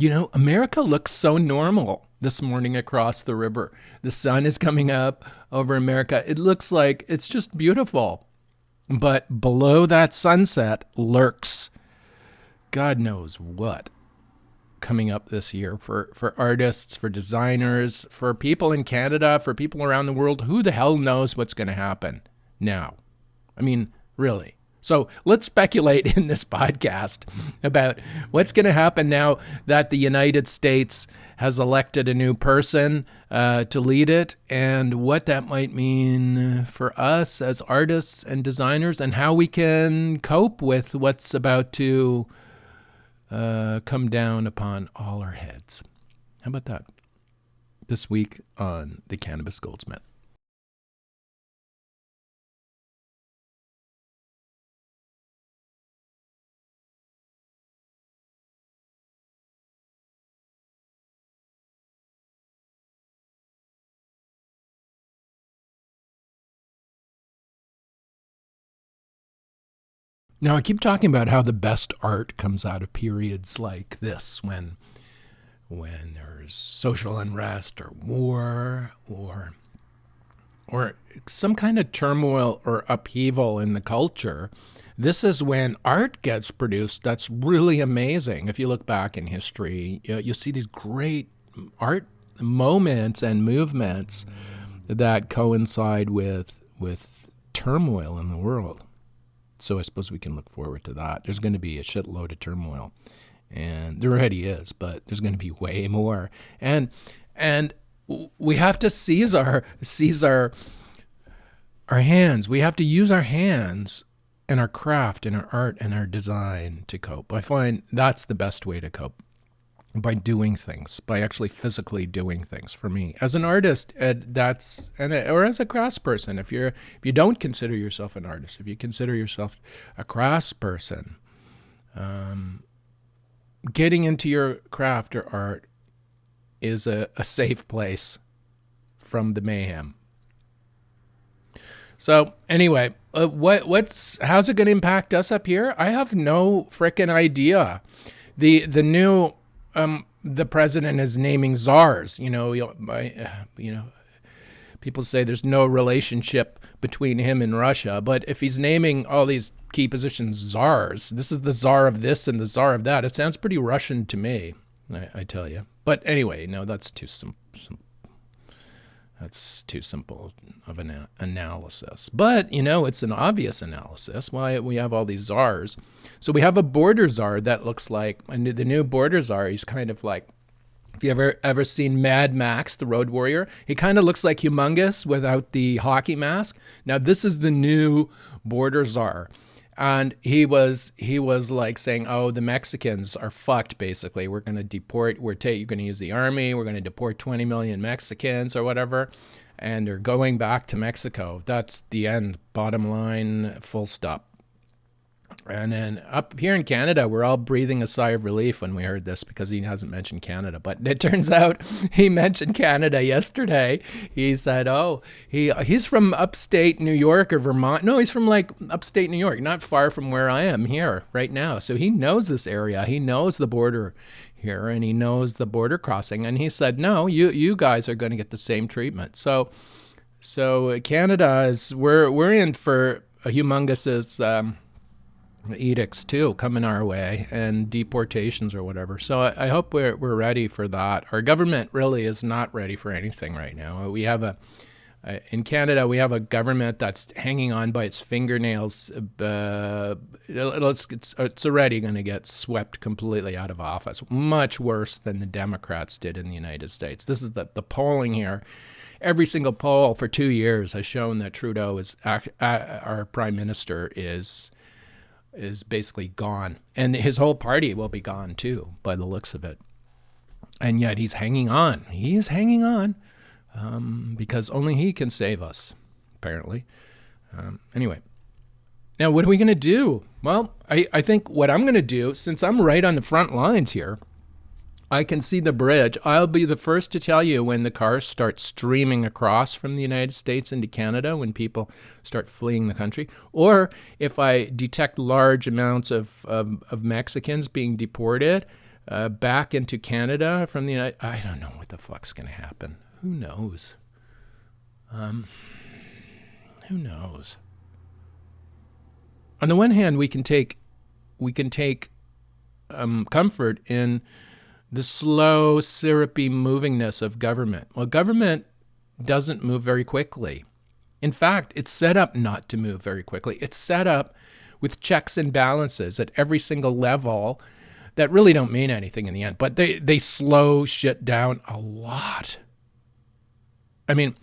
America looks so normal this morning across the river. The sun is coming up over America. It looks like it's just beautiful. But below that sunset lurks God knows what coming up this year for artists, for designers, for people in Canada, for people around the world. Who the hell knows what's going to happen now? I mean, really. So let's speculate in this podcast about what's going to happen now that the United States has elected a new person to lead it, and what that might mean for us as artists and designers, and how we can cope with what's about to come down upon all our heads. How about that? This week on the Cannabis Goldsmith. Now, I keep talking about how the best art comes out of periods like this, when there's social unrest or war or some kind of turmoil or upheaval in the culture. This is when art gets produced that's really amazing. If you look back in history, you see these great art moments and movements that coincide with turmoil in the world. So I suppose we can look forward to that. There's going to be a shitload of turmoil, and there already is, but there's going to be way more. And we have to seize our hands. We have to use our hands and our craft and our art and our design to cope. I find that's the best way to cope, by doing things, by actually physically doing things. For me as an artist, or as a craftsperson, if you don't consider yourself an artist, if you consider yourself a craftsperson, getting into your craft or art is a safe place from the mayhem. So anyway, how's it going to impact us up here? I have no frickin' idea. The president is naming czars. People say there's no relationship between him and Russia, but if he's naming all these key positions czars, this is the czar of this and the czar of that. It sounds pretty Russian to me, I tell you. But anyway, no, that's too simple. That's too simple of an analysis. But, it's an obvious analysis. Why we have all these czars. So we have a border czar that looks like, the new border czar, he's kind of like, if you ever seen Mad Max, the Road Warrior, he kind of looks like Humungus without the hockey mask. Now, this is the new border czar. And he was like saying, oh, the Mexicans are fucked, basically. We're going to deport, you're going to use the army, we're going to deport 20 million Mexicans or whatever, and they're going back to Mexico. That's the end, bottom line, full stop. And then up here in Canada, we're all breathing a sigh of relief when we heard this, because he hasn't mentioned Canada. But it turns out he mentioned Canada yesterday. He said, oh, he's from upstate New York or Vermont. No, he's from like upstate New York, not far from where I am here right now. So he knows this area. He knows the border here, and he knows the border crossing. And he said, no, you guys are going to get the same treatment. So Canada we're in for a humongous edicts too coming our way, and deportations or whatever. So I hope we're ready for that. Our government really is not ready for anything right now. We have in Canada, we have a government that's hanging on by its fingernails. It's already going to get swept completely out of office, much worse than the Democrats did in the United States. This is the polling here. Every single poll for 2 years has shown that Trudeau our prime minister is basically gone, and his whole party will be gone too, by the looks of it. And yet he's hanging on. He's hanging on because only he can save us, apparently. Anyway, now what are we going to do? Well, I think what I'm going to do, since I'm right on the front lines here, I can see the bridge. I'll be the first to tell you when the cars start streaming across from the United States into Canada, when people start fleeing the country, or if I detect large amounts of Mexicans being deported back into Canada from the United. I don't know what the fuck's going to happen. Who knows? Who knows? On the one hand, we can take comfort in the slow, syrupy movingness of government. Well, government doesn't move very quickly. In fact, it's set up not to move very quickly. It's set up with checks and balances at every single level that really don't mean anything in the end, but they slow shit down a lot. I mean,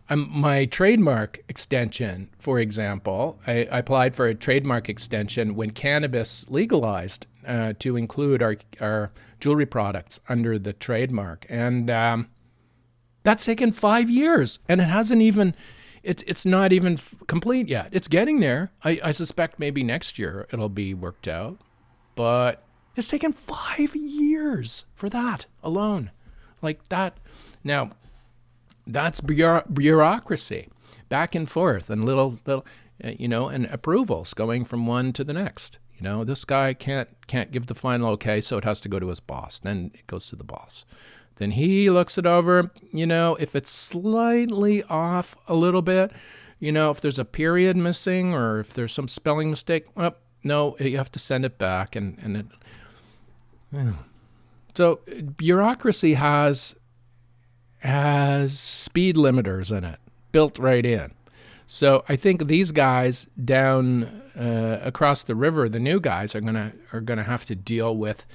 my trademark extension, for example, I applied for a trademark extension when cannabis legalized to include our jewelry products under the trademark. And that's taken 5 years, and it hasn't even, it's not even complete yet. It's getting there. I suspect maybe next year it'll be worked out, but it's taken 5 years for that alone. Like that. Now, that's bureaucracy, back and forth, and little, and approvals going from one to the next. This guy can't give the final okay, so it has to go to his boss. Then it goes to the boss. Then he looks it over. If it's slightly off a little bit, if there's a period missing or if there's some spelling mistake, no, you have to send it back. So bureaucracy has speed limiters in it, built right in. So I think these guys down across the river, the new guys, are gonna have to deal with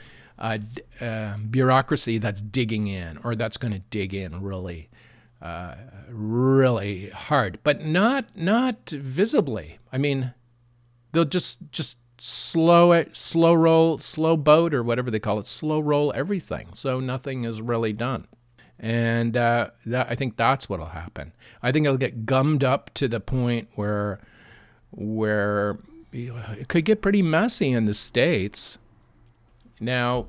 bureaucracy that's digging in, or that's going to dig in really hard, but not visibly. I mean, they'll just slow boat, or whatever they call it, slow roll everything, so nothing is really done. And I think that's what'll happen. I think it'll get gummed up to the point where it could get pretty messy in the States. Now,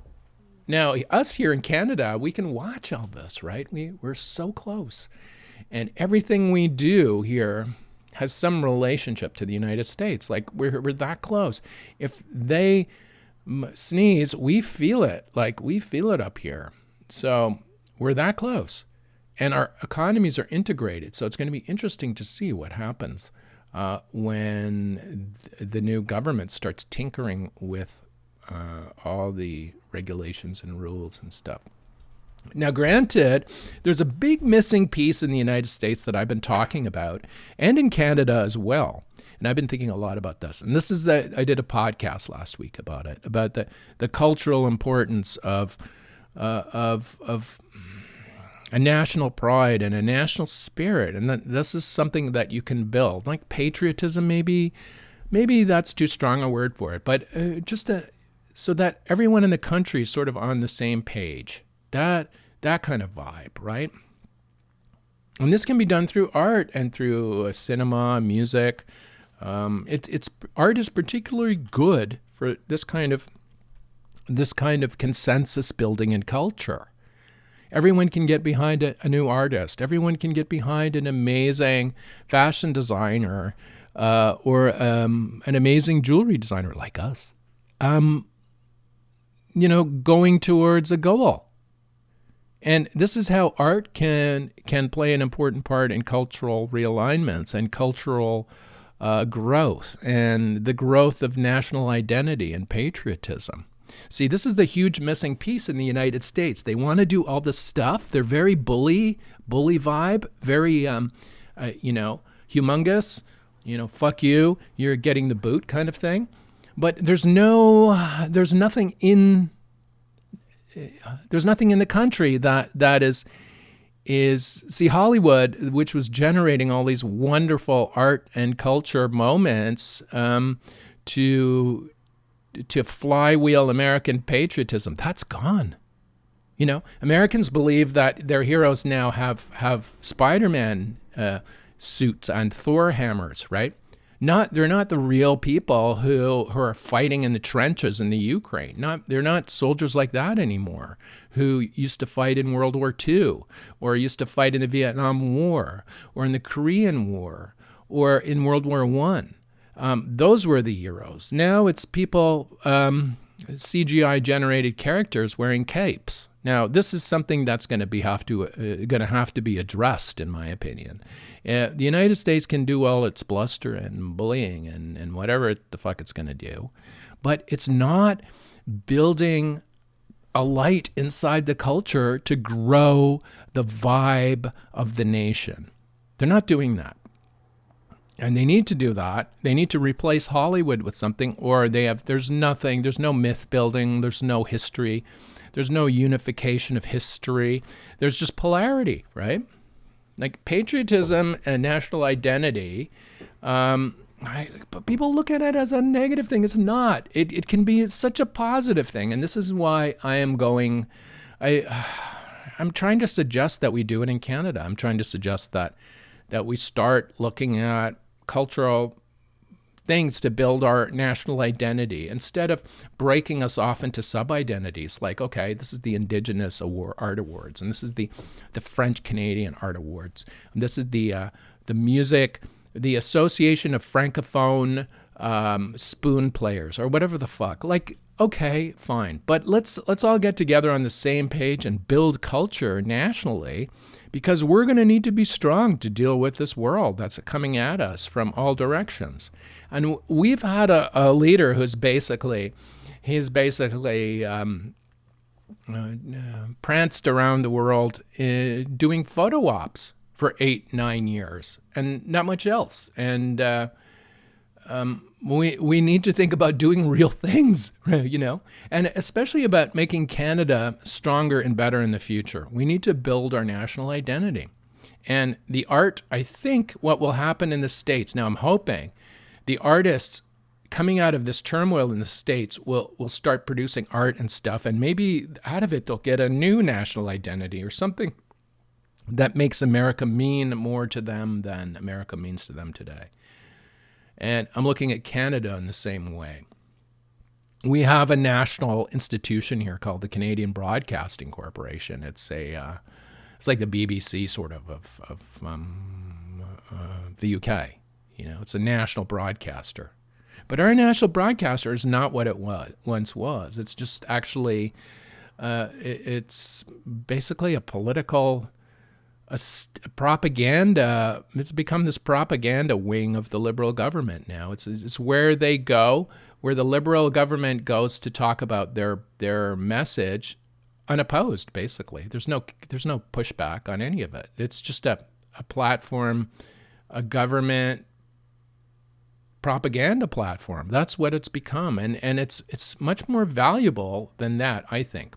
us here in Canada, we can watch all this, right? We're so close, and everything we do here has some relationship to the United States. Like we're that close. If they sneeze, we feel it. Like we feel it up here. So we're that close, and our economies are integrated. So it's going to be interesting to see what happens when the new government starts tinkering with all the regulations and rules and stuff. Now, granted, there's a big missing piece in the United States that I've been talking about, and in Canada as well. And I've been thinking a lot about this. And this is that I did a podcast last week about it, about the cultural importance of a national pride and a national spirit, and that this is something that you can build, like patriotism. Maybe that's too strong a word for it, but so that everyone in the country is sort of on the same page. That kind of vibe, right? And this can be done through art and through cinema, music. Art is particularly good for this kind of consensus building in culture. Everyone can get behind a new artist. Everyone can get behind an amazing fashion designer or an amazing jewelry designer like us. Going towards a goal. And this is how art can play an important part in cultural realignments and cultural growth and the growth of national identity and patriotism. See, this is the huge missing piece in the United States. They want to do all this stuff. They're very bully vibe, very, humungus, fuck you, you're getting the boot kind of thing. But there's nothing in the country that is see, Hollywood, which was generating all these wonderful art and culture moments to flywheel American patriotism, that's gone. Americans believe that their heroes now have Spider-Man suits and Thor hammers, right? They're not the real people who are fighting in the trenches in the Ukraine. They're not soldiers like that anymore, who used to fight in World War II, or used to fight in the Vietnam War, or in the Korean War, or in World War I. Those were the heroes. Now it's people CGI generated characters wearing capes. Now, this is something that's going to have to be addressed, in my opinion. The United States can do all its bluster and bullying and whatever the fuck it's going to do, but it's not building a light inside the culture to grow the vibe of the nation. They're not doing that. And they need to do that. They need to replace Hollywood with something, or there's nothing, there's no myth building, there's no history, there's no unification of history. There's just polarity, right? Like patriotism and national identity, but people look at it as a negative thing. It's not. It can be such a positive thing. And this is why I'm trying to suggest that we do it in Canada. I'm trying to suggest that we start looking at cultural things to build our national identity instead of breaking us off into sub-identities like, okay, this is the Indigenous Art Awards, and this is the French-Canadian Art Awards, and this is the music, the Association of Francophone Spoon Players, or whatever the fuck. Like, okay, fine, but let's all get together on the same page and build culture nationally, because we're going to need to be strong to deal with this world that's coming at us from all directions. And we've had a leader who's basically pranced around the world doing photo ops for 8-9 years and not much else. And we need to think about doing real things, you know, and especially about making Canada stronger and better in the future. We need to build our national identity. And the art, I think what will happen in the States, now I'm hoping the artists coming out of this turmoil in the States will start producing art and stuff, and maybe out of it they'll get a new national identity or something that makes America mean more to them than America means to them today. And I'm looking at Canada in the same way. We have a national institution here called the Canadian Broadcasting Corporation. It's like the BBC sort of the UK. You know, it's a national broadcaster. But our national broadcaster is not what it once was. It's just actually, it's basically a political propaganda. It's become this propaganda wing of the Liberal government now. It's where they go, where the Liberal government goes to talk about their message unopposed, basically. There's no pushback on any of it. It's just a platform, a government propaganda platform. That's what it's become. And it's much more valuable than that, I think.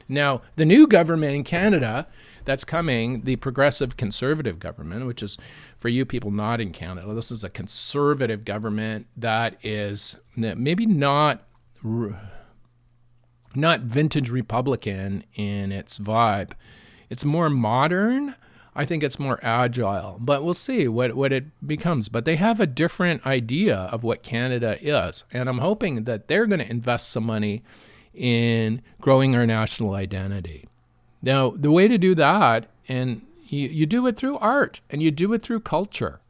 Now, the new government in Canada that's coming, the progressive conservative government, which is, for you people not in Canada, this is a conservative government that is maybe not vintage Republican in its vibe. It's more modern. I think it's more agile, but we'll see what it becomes. But they have a different idea of what Canada is, and I'm hoping that they're going to invest some money in growing our national identity. Now, the way to do that, and you do it through art, and you do it through culture.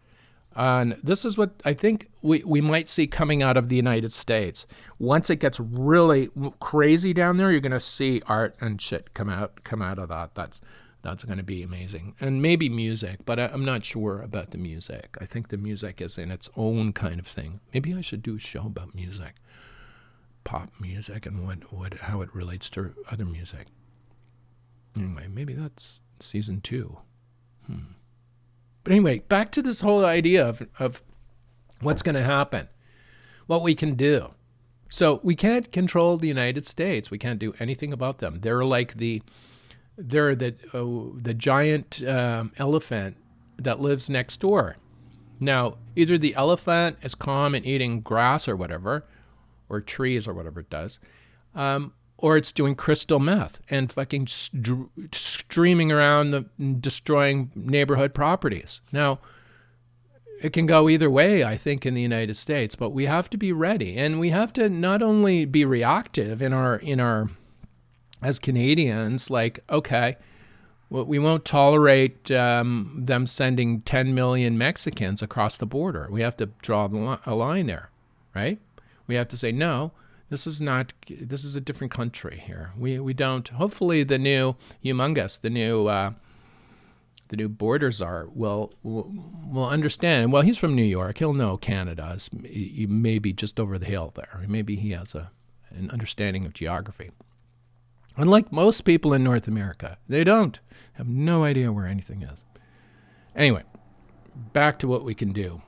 And this is what I think we might see coming out of the United States. Once it gets really crazy down there, you're going to see art and shit come out of that. That's going to be amazing. And maybe music, but I'm not sure about the music. I think the music is in its own kind of thing. Maybe I should do a show about music, pop music, and how it relates to other music. Anyway, maybe that's season 2. But anyway, back to this whole idea of what's going to happen, what we can do. So we can't control the United States. We can't do anything about them. They're the giant elephant that lives next door. Now, either the elephant is calm and eating grass or whatever, or trees or whatever it does, or it's doing crystal meth and fucking streaming around destroying neighborhood properties. Now, it can go either way, I think, in the United States, but we have to be ready, and we have to not only be reactive in our as Canadians, like, okay, well, we won't tolerate them sending 10 million Mexicans across the border. We have to draw a line there, right? We have to say, no, This is not. This is a different country here. We don't. Hopefully, the new Humungus, the new border czar, will understand. Well, he's from New York. He'll know Canada is maybe just over the hill there. Maybe he has an understanding of geography. Unlike most people in North America, they don't have no idea where anything is. Anyway, back to what we can do.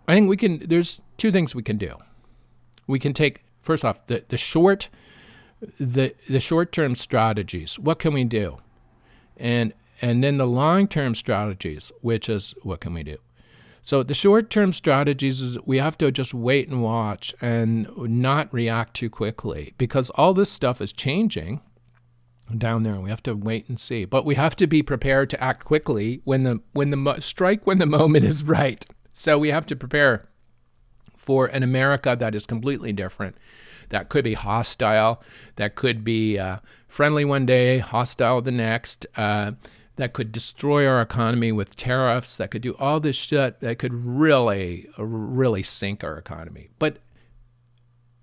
I think we can. There's two things we can do. We can take, first off, the short-term strategies. What can we do? And then the long-term strategies, which is what can we do? So the short-term strategies is we have to just wait and watch and not react too quickly, because all this stuff is changing down there, and we have to wait and see. But we have to be prepared to act quickly when the moment is right. So we have to prepare for an America that is completely different, that could be hostile, that could be friendly one day, hostile the next, that could destroy our economy with tariffs, that could do all this shit, that could really, really sink our economy. But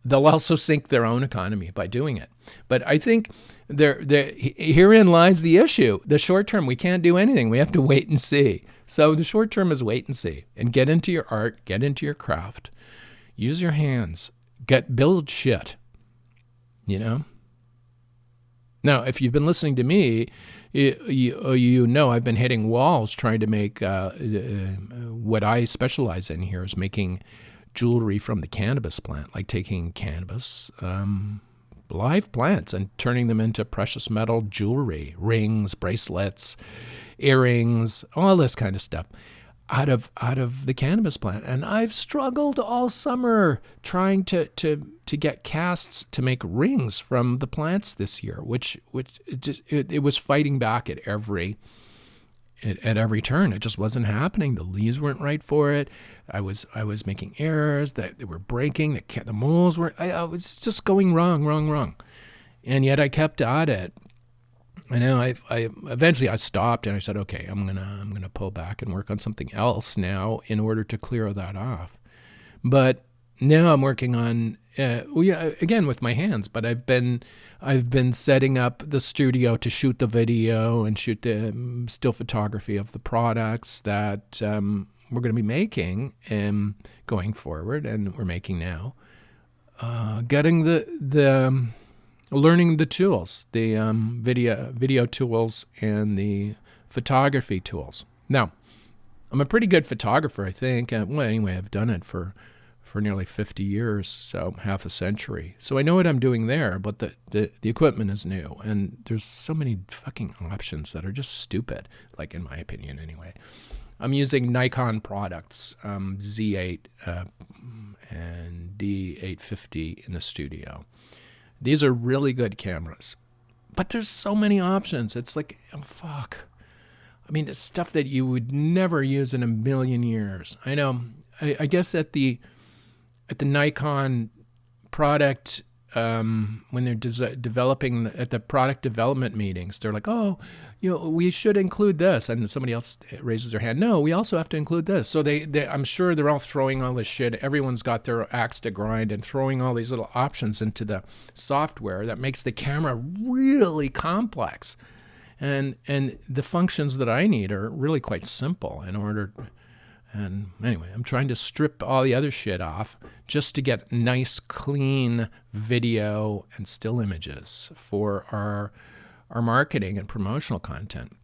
they'll also sink their own economy by doing it. But I think herein lies the issue. The short term, we can't do anything. We have to wait and see. So the short term is wait and see, and get into your art, get into your craft, use your hands, build shit, you know? Now, if you've been listening to me, you know I've been hitting walls trying to make what I specialize in here is making jewelry from the cannabis plant, like taking cannabis, live plants, and turning them into precious metal jewelry, rings, bracelets, earrings, all this kind of stuff out of the cannabis plant. And I've struggled all summer trying to get casts to make rings from the plants this year, which it was fighting back at every turn. It just wasn't happening. The leaves weren't right for it. I was making errors that they were breaking. The molds were. I was just going wrong. And yet I kept at it. I know. I eventually I stopped and I said, okay, I'm gonna pull back and work on something else now in order to clear that off. But now I'm working on again with my hands. But I've been setting up the studio to shoot the video and shoot the still photography of the products that we're going to be making going forward, and we're making now. Getting the learning the tools, the video tools and the photography tools. Now, I'm a pretty good photographer, I think. Well, anyway, I've done it for nearly 50 years, so half a century. So I know what I'm doing there, but the equipment is new, and there's so many fucking options that are just stupid, like in my opinion anyway. I'm using Nikon products, Z8 and D850 in the studio. These are really good cameras, but there's so many options. It's like, oh, fuck. I mean, it's stuff that you would never use in a million years. I know. I guess at the Nikon product, when they're developing at the product development meetings, they're like, oh, we should include this. And somebody else raises their hand. No, we also have to include this. So I'm sure they're all throwing all this shit. Everyone's got their axe to grind and throwing all these little options into the software that makes the camera really complex. And the functions that I need are really quite simple in order. And anyway, I'm trying to strip all the other shit off just to get nice, clean video and still images for our marketing and promotional content.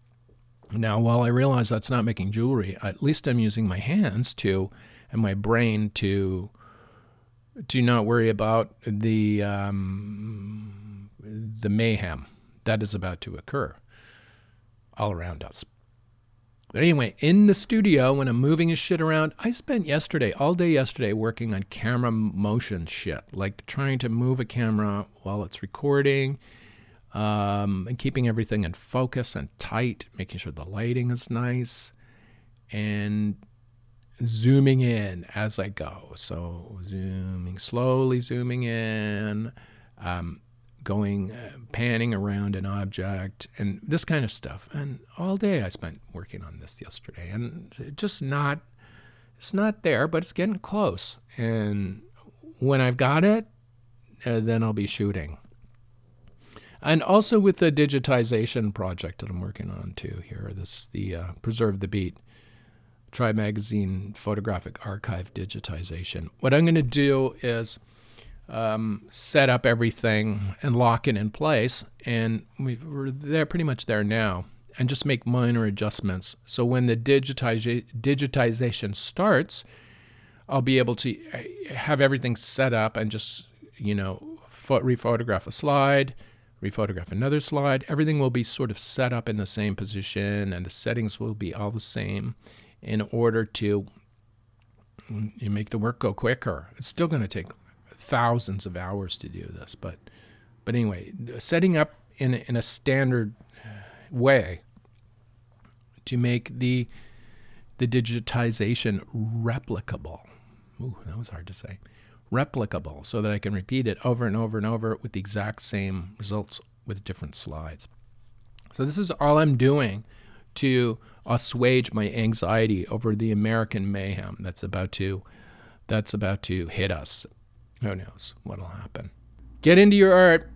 Now, while I realize that's not making jewelry, at least I'm using my hands and my brain to not worry about the mayhem that is about to occur all around us. But anyway, in the studio, when I'm moving his shit around, I spent all day yesterday working on camera motion shit, like trying to move a camera while it's recording, and keeping everything in focus and tight, making sure the lighting is nice, and zooming in as I go. So slowly zooming in, panning around an object and this kind of stuff. And all day I spent working on this yesterday, and it's not there, but it's getting close. And when I've got it, then I'll be shooting. And also with the digitization project that I'm working on too here, the Preserve the Beat Tribe Magazine photographic archive digitization. What I'm going to do is set up everything and lock it in place, and we're there, pretty much there now, and just make minor adjustments. So when the digitization starts, I'll be able to have everything set up and just, rephotograph a slide, rephotograph another slide. Everything will be sort of set up in the same position, and the settings will be all the same in order to make the work go quicker. It's still going to take thousands of hours to do this, but anyway, setting up in a standard way to make the digitization replicable. Ooh, that was hard to say. Replicable, so that I can repeat it over and over and over with the exact same results with different slides. So this is all I'm doing to assuage my anxiety over the American mayhem that's about to hit us. Who knows what'll happen? Get into your art.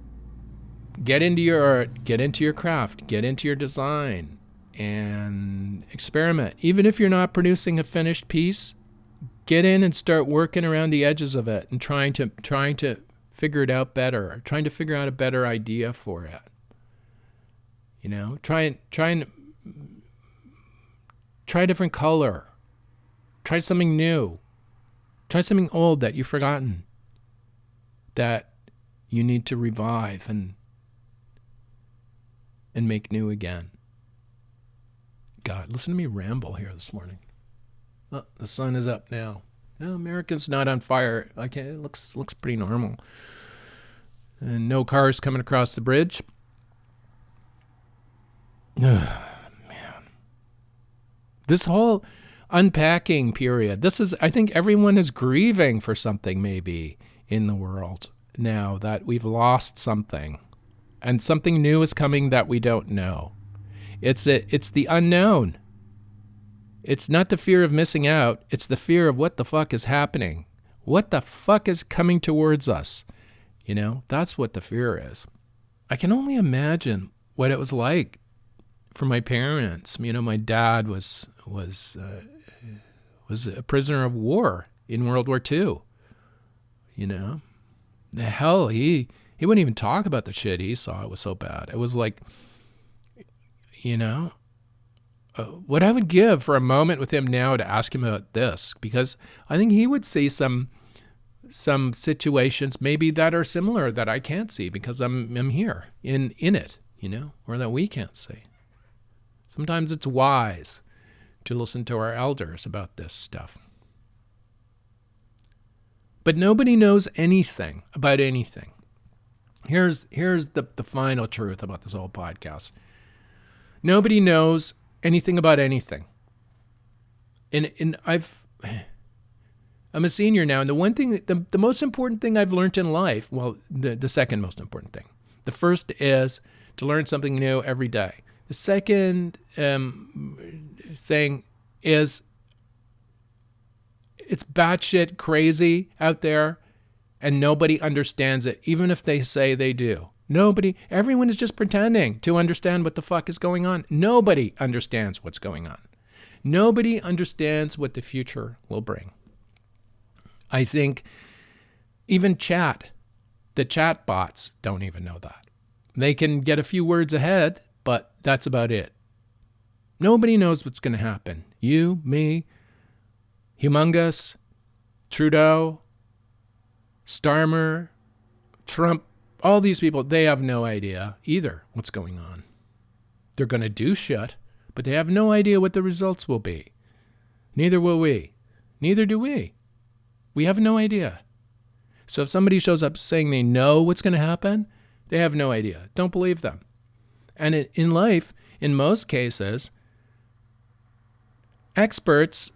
Get into your craft, get into your design, and experiment. Even if you're not producing a finished piece, get in and start working around the edges of it and trying to figure it out better, trying to figure out a better idea for it. Try a different color. Try something new. Try something old that you've forgotten, that you need to revive and make new again. God, listen to me ramble here this morning. Oh, the sun is up now. Oh, America's not on fire. Okay, it looks pretty normal. And no cars coming across the bridge. Man. This whole unpacking period, I think everyone is grieving for something maybe in the world now, that we've lost something. And something new is coming that we don't know. It's the unknown. It's not the fear of missing out. It's the fear of what the fuck is happening. What the fuck is coming towards us? That's what the fear is. I can only imagine what it was like for my parents. My dad was a prisoner of war in World War II. The hell, he wouldn't even talk about the shit he saw. It was so bad. It was like, what I would give for a moment with him now to ask him about this, because I think he would see some situations maybe that are similar that I can't see because I'm here in it, or that we can't see. Sometimes it's wise to listen to our elders about this stuff. But nobody knows anything about anything. Here's the final truth about this whole podcast. Nobody knows anything about anything. And I'm a senior now, and the one thing, the most important thing I've learned in life, well, the second most important thing. The first is to learn something new every day. The second thing is, it's batshit crazy out there, and nobody understands it, even if they say they do. Everyone is just pretending to understand what the fuck is going on. Nobody understands what's going on. Nobody understands what the future will bring. I think even the chat bots don't even know that. They can get a few words ahead, but that's about it. Nobody knows what's going to happen. You, me, Humungus, Trudeau, Starmer, Trump, all these people, they have no idea either what's going on. They're going to do shit, but they have no idea what the results will be. Neither will we. Neither do we. We have no idea. So if somebody shows up saying they know what's going to happen, they have no idea. Don't believe them. And in life, in most cases, experts,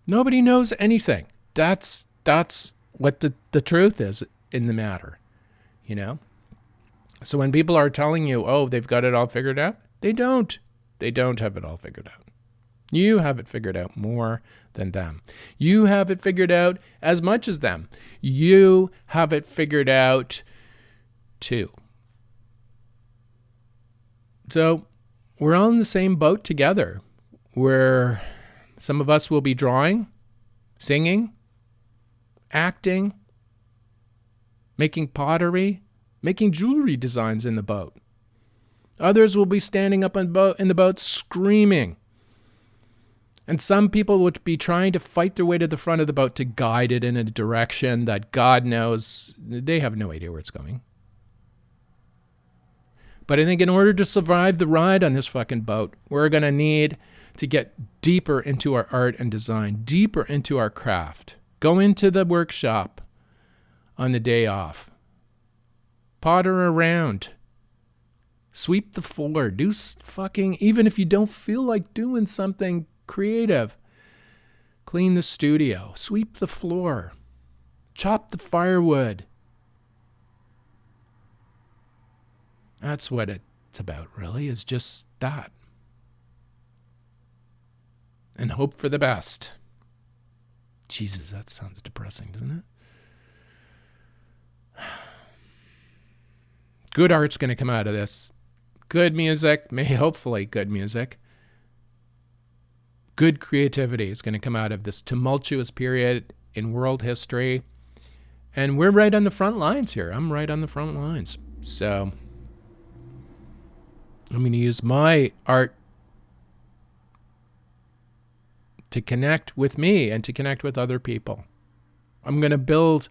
nobody knows anything. That's what the truth is in the matter, So when people are telling you, oh, they've got it all figured out, they don't. They don't have it all figured out. You have it figured out more than them. You have it figured out as much as them. You have it figured out too. So we're all in the same boat together, where some of us will be drawing, singing, acting, making pottery, making jewelry designs in the boat. Others will be standing up in the boat screaming. And some people would be trying to fight their way to the front of the boat to guide it in a direction that God knows they have no idea where it's going. But I think in order to survive the ride on this fucking boat, we're going to need to get deeper into our art and design, deeper into our craft. Go into the workshop on the day off. Potter around. Sweep the floor. Do fucking, even if you don't feel like doing something creative, clean the studio, sweep the floor, chop the firewood. That's what it's about, really, is just that. And hope for the best. Jesus, that sounds depressing, doesn't it? Good art's going to come out of this. Good music, hopefully good music. Good creativity is going to come out of this tumultuous period in world history. And we're right on the front lines here. I'm right on the front lines. So I'm going to use my art to connect with me and to connect with other people. I'm going to build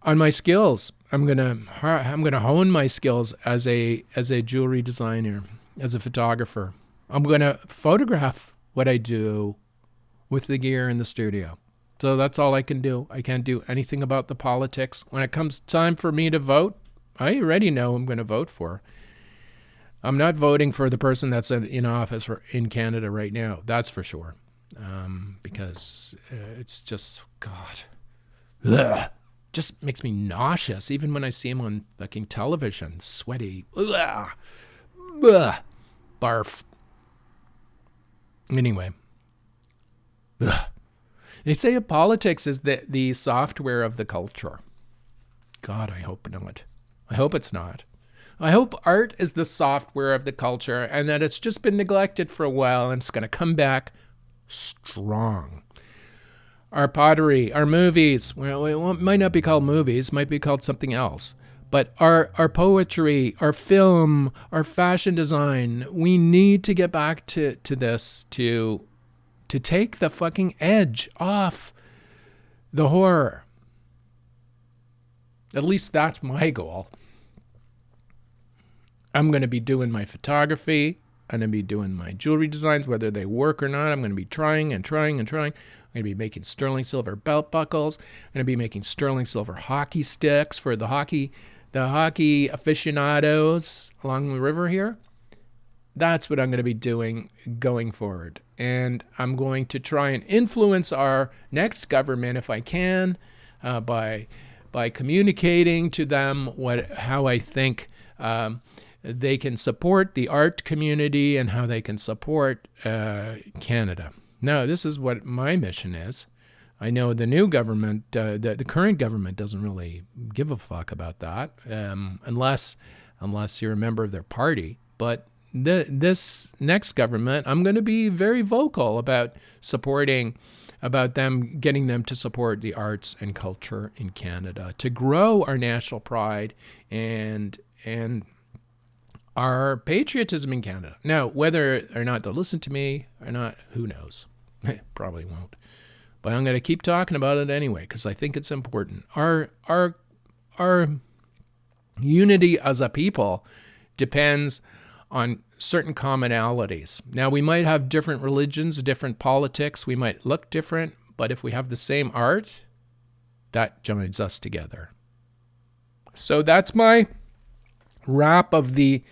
on my skills. I'm going to hone my skills as a jewelry designer, as a photographer. I'm going to photograph what I do with the gear in the studio. So that's all I can do. I can't do anything about the politics. When it comes time for me to vote, I already know who I'm going to vote for. I'm not voting for the person that's in office in Canada right now. That's for sure. Because it's just, God, ugh, just makes me nauseous. Even when I see him on fucking television, sweaty, ugh, ugh, barf. Anyway, ugh. They say politics is the software of the culture. God, I hope not. I hope it's not. I hope art is the software of the culture and that it's just been neglected for a while and it's going to come back strong. Our pottery, our movies, well, it might not be called movies, might be called something else. But our poetry, our film, our fashion design, we need to get back to this, to take the fucking edge off the horror. At least that's my goal. I'm going to be doing my photography. I'm going to be doing my jewelry designs, whether they work or not. I'm going to be trying and trying and trying. I'm going to be making sterling silver belt buckles. I'm going to be making sterling silver hockey sticks for the hockey aficionados along the river here. That's what I'm going to be doing going forward. And I'm going to try and influence our next government, if I can, by communicating to them how I think they can support the art community and how they can support Canada. Now, this is what my mission is. I know the new government, the current government doesn't really give a fuck about that, unless you're a member of their party. But this next government, I'm going to be very vocal about getting them to support the arts and culture in Canada, to grow our national pride and our patriotism in Canada. Now, whether or not they'll listen to me or not, who knows? Probably won't. But I'm going to keep talking about it anyway because I think it's important. Our unity as a people depends on certain commonalities. Now, we might have different religions, different politics. We might look different, but if we have the same art, that joins us together. So that's my wrap of the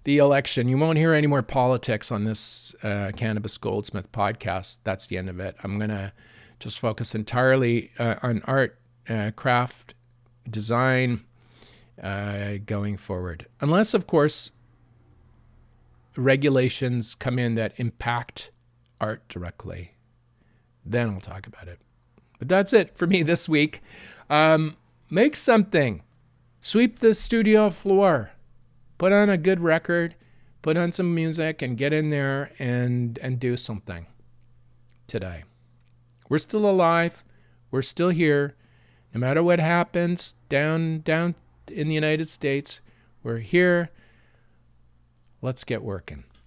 election. You won't hear any more politics on this Cannabis Goldsmith podcast. That's the end of it. I'm going to just focus entirely on art, craft, design going forward. Unless, of course, regulations come in that impact art directly, then I'll talk about it. But that's it for me this week. Make something. Sweep the studio floor. Put on a good record. Put on some music and get in there and do something today. We're still alive. We're still here. No matter what happens down in the United States, we're here. Let's get working.